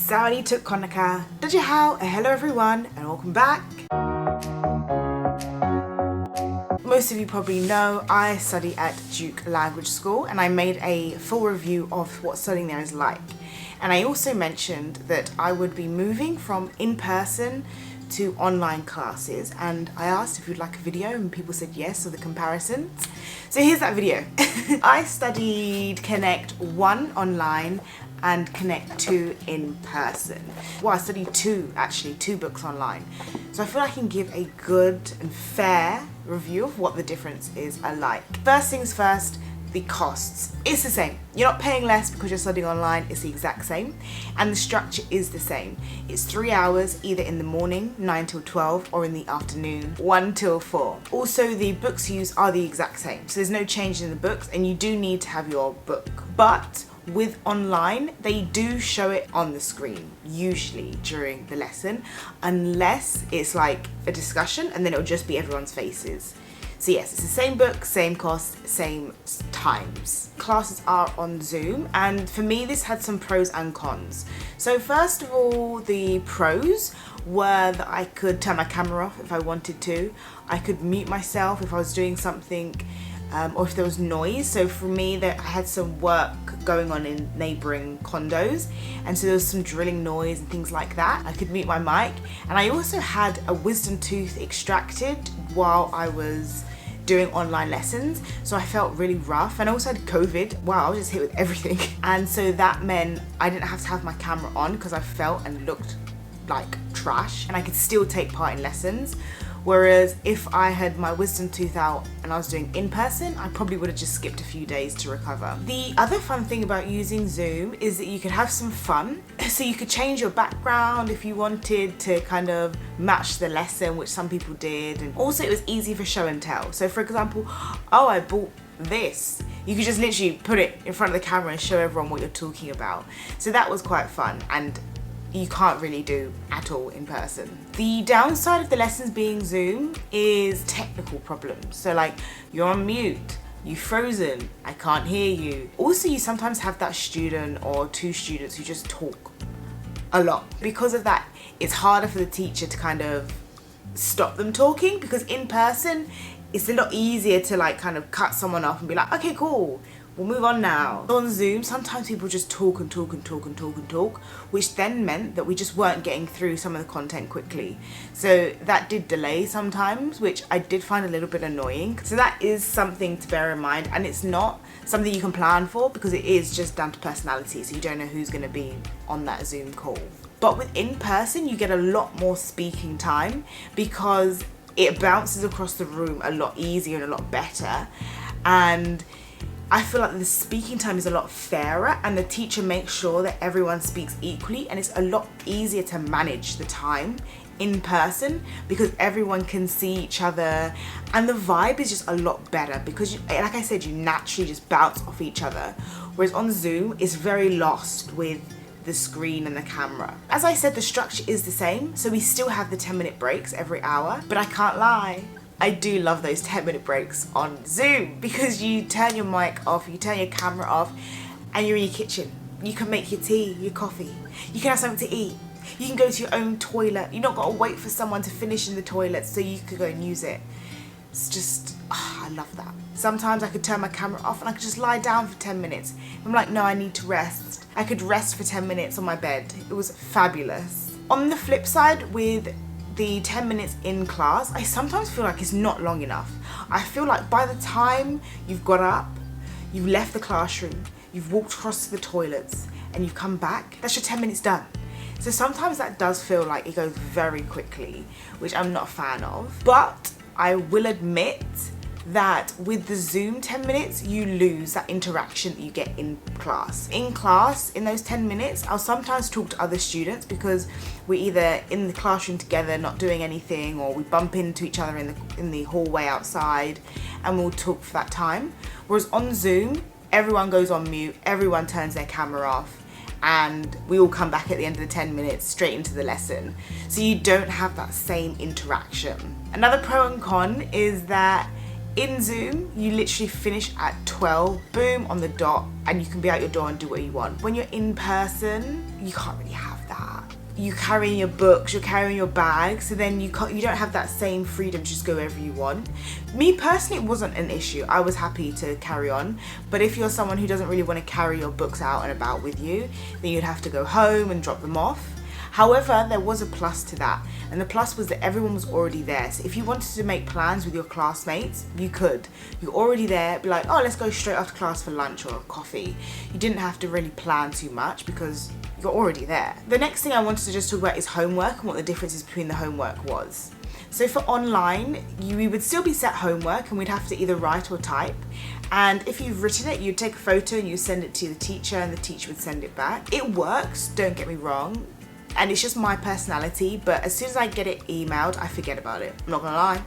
Sawadee tuk konaka, dajahao, hello everyone and welcome back. Most of you probably know I study at Duke Language School and I made a full review of what studying there is like. And I also mentioned that I would be moving from in-person to online classes, and I asked if you'd like a video and people said yes, of the comparisons. So here's that video. I studied Connect 1 online and Connect 2 in person. Well, I studied two books online. So I feel I can give a good and fair review of what the differences are like. First things first, the costs. It's the same. You're not paying less because you're studying online, it's the exact same. And the structure is the same. It's 3 hours either in the morning, 9 till 12, or in the afternoon, 1 till 4. Also, the books used are the exact same. So there's no change in the books and you do need to have your book. But with online, they do show it on the screen, usually during the lesson, unless it's like a discussion and then it'll just be everyone's faces. So yes, it's the same book, same cost, same times. Classes are on Zoom, and for me this had some pros and cons. So first of all, the pros were that I could turn my camera off if I wanted to. I could mute myself if I was doing something or if there was noise. So for me, I had some work going on in neighbouring condos, and so there was some drilling noise and things like that. I could mute my mic, and I also had a wisdom tooth extracted while I was doing online lessons, so I felt really rough, and I also had COVID. Wow, I was just hit with everything. And so that meant I didn't have to have my camera on because I felt and looked like trash, and I could still take part in lessons. Whereas if I had my wisdom tooth out and I was doing in person, I probably would have just skipped a few days to recover. The other fun thing about using Zoom is that you could have some fun. So you could change your background if you wanted to kind of match the lesson, which some people did. And also it was easy for show and tell. So for example, oh, I bought this. You could just literally put it in front of the camera and show everyone what you're talking about. So that was quite fun, and you can't really do at all in person. The downside of the lessons being Zoom is technical problems. So like, you're on mute, you're frozen, I can't hear you. Also, you sometimes have that student or two students who just talk a lot. Because of that, it's harder for the teacher to kind of stop them talking, because in person, it's a lot easier to like kind of cut someone off and be like, okay, cool, we'll move on now. On Zoom, sometimes people just talk and talk and talk and talk and talk, which then meant that we just weren't getting through some of the content quickly. So that did delay sometimes, which I did find a little bit annoying. So that is something to bear in mind, and it's not something you can plan for because it is just down to personality, so you don't know who's gonna be on that Zoom call. But with in-person, you get a lot more speaking time because it bounces across the room a lot easier and a lot better. And I feel like the speaking time is a lot fairer, and the teacher makes sure that everyone speaks equally, and it's a lot easier to manage the time in person because everyone can see each other, and the vibe is just a lot better because like I said, you naturally just bounce off each other. Whereas on Zoom, it's very lost with the screen and the camera. As I said, the structure is the same, so we still have the 10-minute breaks every hour, but I can't lie, I do love those 10-minute breaks on Zoom because you turn your mic off, you turn your camera off, and you're in your kitchen. You can make your tea, your coffee. You can have something to eat. You can go to your own toilet. You've not got to wait for someone to finish in the toilet so you could go and use it. It's just, I love that. Sometimes I could turn my camera off and I could just lie down for 10 minutes. I'm like, no, I need to rest. I could rest for 10 minutes on my bed. It was fabulous. On the flip side, with the 10 minutes in class, I sometimes feel like it's not long enough. I feel like by the time you've got up, you've left the classroom, you've walked across to the toilets, and you've come back, that's your 10 minutes done. So sometimes that does feel like it goes very quickly, which I'm not a fan of. But I will admit that with the Zoom 10 minutes, you lose that interaction that you get in class. In class, in those 10 minutes, I'll sometimes talk to other students because we're either in the classroom together not doing anything, or we bump into each other in the hallway outside, and we'll talk for that time. Whereas on Zoom, everyone goes on mute, everyone turns their camera off, and we all come back at the end of the 10 minutes straight into the lesson. So you don't have that same interaction. Another pro and con is that in Zoom, you literally finish at 12, boom, on the dot, and you can be out your door and do what you want. When you're in person, you can't really have that. You carrying your books, you're carrying your bag, so then you don't have that same freedom to just go wherever you want. Me personally, it wasn't an issue. I was happy to carry on. But if you're someone who doesn't really want to carry your books out and about with you, then you'd have to go home and drop them off. However, there was a plus to that, and the plus was that everyone was already there. So if you wanted to make plans with your classmates, you could. You're already there, be like, oh, let's go straight after class for lunch or coffee. You didn't have to really plan too much because you're already there. The next thing I wanted to just talk about is homework and what the differences between the homework was. So for online, we would still be set homework and we'd have to either write or type. And if you've written it, you'd take a photo and you send it to the teacher and the teacher would send it back. It works, don't get me wrong. And it's just my personality, but as soon as I get it emailed, I forget about it. I'm not gonna lie.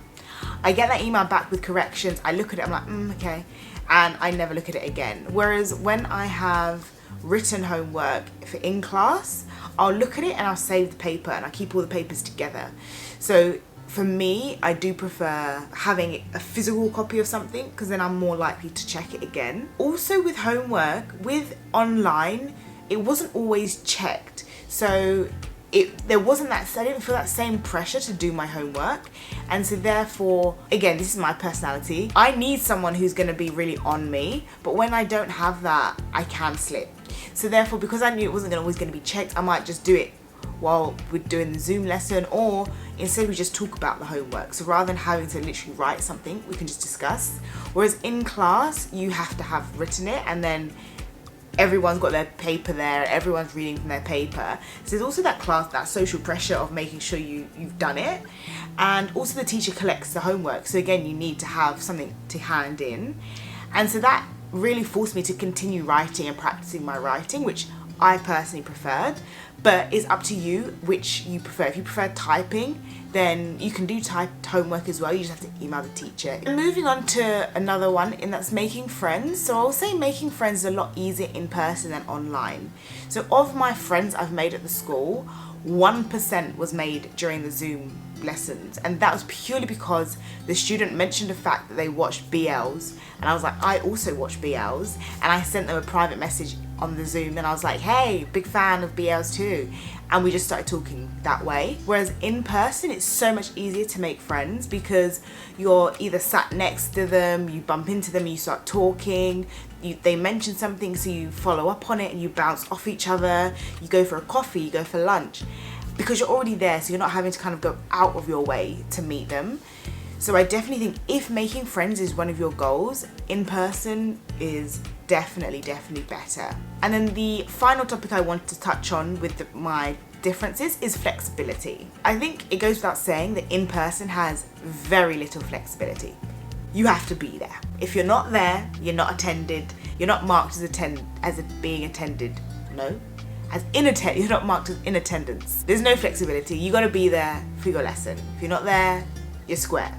I get that email back with corrections, I look at it, I'm like, okay. And I never look at it again. Whereas when I have written homework for in class, I'll look at it and I'll save the paper and I keep all the papers together. So for me, I do prefer having a physical copy of something because then I'm more likely to check it again. Also with homework, with online, it wasn't always checked. So there wasn't that, I didn't feel that same pressure to do my homework. And so therefore, again, this is my personality. I need someone who's gonna be really on me, but when I don't have that, I can slip. So therefore, because I knew it wasn't always gonna be checked, I might just do it while we're doing the Zoom lesson, or instead we just talk about the homework. So rather than having to literally write something, we can just discuss. Whereas in class, you have to have written it and then everyone's got their paper there, everyone's reading from their paper. So there's also that social pressure of making sure you've done it. And also the teacher collects the homework. So again, you need to have something to hand in. And so that really forced me to continue writing and practicing my writing, which I personally preferred. But it's up to you which you prefer. If you prefer typing, then you can do typed homework as well. You just have to email the teacher. And moving on to another one, and that's making friends. So I'll say making friends is a lot easier in person than online. So of my friends I've made at the school, 1% was made during the Zoom lessons, and that was purely because the student mentioned the fact that they watched BLs, and I was like, I also watch BLs, and I sent them a private message on the Zoom and I was like, hey, big fan of BLs too, and we just started talking that way. Whereas in person, it's so much easier to make friends because you're either sat next to them, you bump into them, you start talking, they mention something, so you follow up on it and you bounce off each other, you go for a coffee, you go for lunch, because you're already there, so you're not having to kind of go out of your way to meet them. So I definitely think if making friends is one of your goals, in person is definitely better. And then the final topic I want to touch on with my differences is flexibility. I think it goes without saying that in person has very little flexibility. You have to be there. If you're not there, you're not attended, you're not marked as being attended. No. You're not marked as in attendance. There's no flexibility. You gotta be there for your lesson. If you're not there, you're square.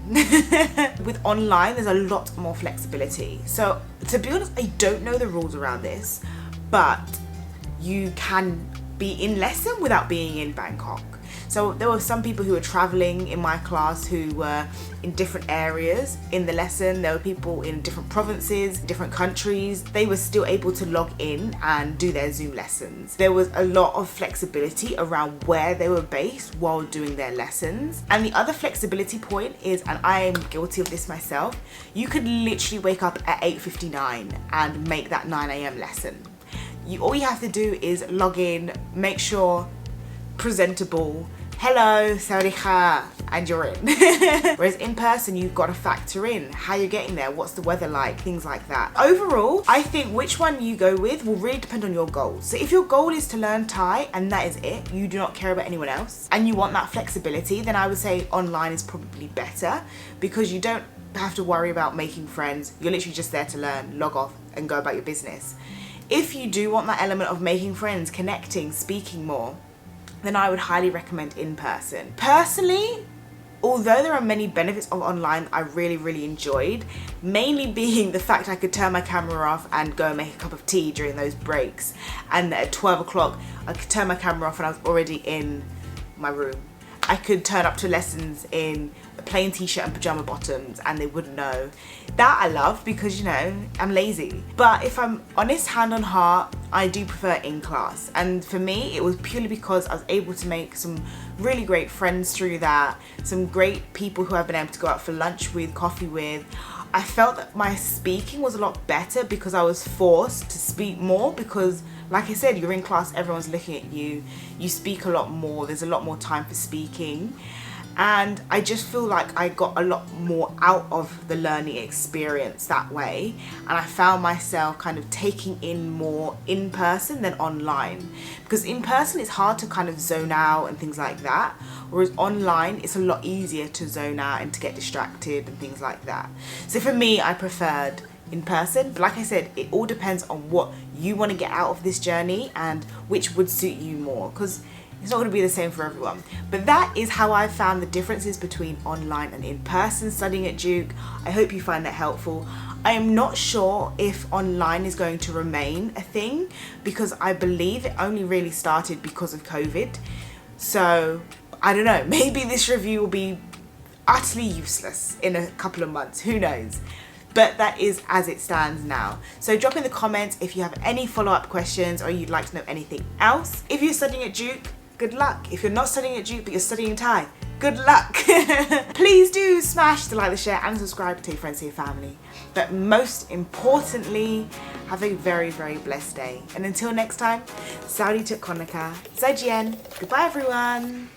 With online, there's a lot more flexibility. So to be honest, I don't know the rules around this, but you can be in lesson without being in Bangkok. So there were some people who were traveling in my class who were in different areas in the lesson. There were people in different provinces, different countries. They were still able to log in and do their Zoom lessons. There was a lot of flexibility around where they were based while doing their lessons. And the other flexibility point is, and I am guilty of this myself, you could literally wake up at 8:59 and make that 9 a.m. lesson. All you have to do is log in, make sure presentable, hello, sawadee, and you're in. Whereas in person, you've got to factor in how you're getting there, what's the weather like, things like that. Overall, I think which one you go with will really depend on your goals. So if your goal is to learn Thai and that is it, you do not care about anyone else, and you want that flexibility, then I would say online is probably better because you don't have to worry about making friends. You're literally just there to learn, log off, and go about your business. If you do want that element of making friends, connecting, speaking more, then I would highly recommend in person. Personally, although there are many benefits of online I really enjoyed, mainly being the fact I could turn my camera off and go and make a cup of tea during those breaks, and at 12 o'clock I could turn my camera off and I was already in my room I could turn up to lessons in a plain t-shirt and pajama bottoms and they wouldn't know. That I love because, you know, I'm lazy. But if I'm honest, hand on heart, I do prefer in class. And for me, it was purely because I was able to make some really great friends through that, some great people who I've been able to go out for lunch with, coffee with. I felt that my speaking was a lot better because I was forced to speak more because, like I said, you're in class, everyone's looking at you, you speak a lot more, there's a lot more time for speaking. And I just feel like I got a lot more out of the learning experience that way. And I found myself kind of taking in more in person than online. Because in person it's hard to kind of zone out and things like that. Whereas online it's a lot easier to zone out and to get distracted and things like that. So for me, I preferred in person. But like I said, it all depends on what you want to get out of this journey and which would suit you more. Because it's not going to be the same for everyone. But that is how I found the differences between online and in-person studying at Duke. I hope you find that helpful. I am not sure if online is going to remain a thing because I believe it only really started because of COVID. So I don't know, maybe this review will be utterly useless in a couple of months, who knows? But that is as it stands now. So drop in the comments if you have any follow-up questions or you'd like to know anything else. If you're studying at Duke, good luck. If you're not studying at Duke but you're studying Thai, good luck. Please do smash the like, the share and subscribe to your friends and your family. But most importantly, have a very, very blessed day. And until next time, Saudi Tuk Konaka, Zaijian. Goodbye everyone.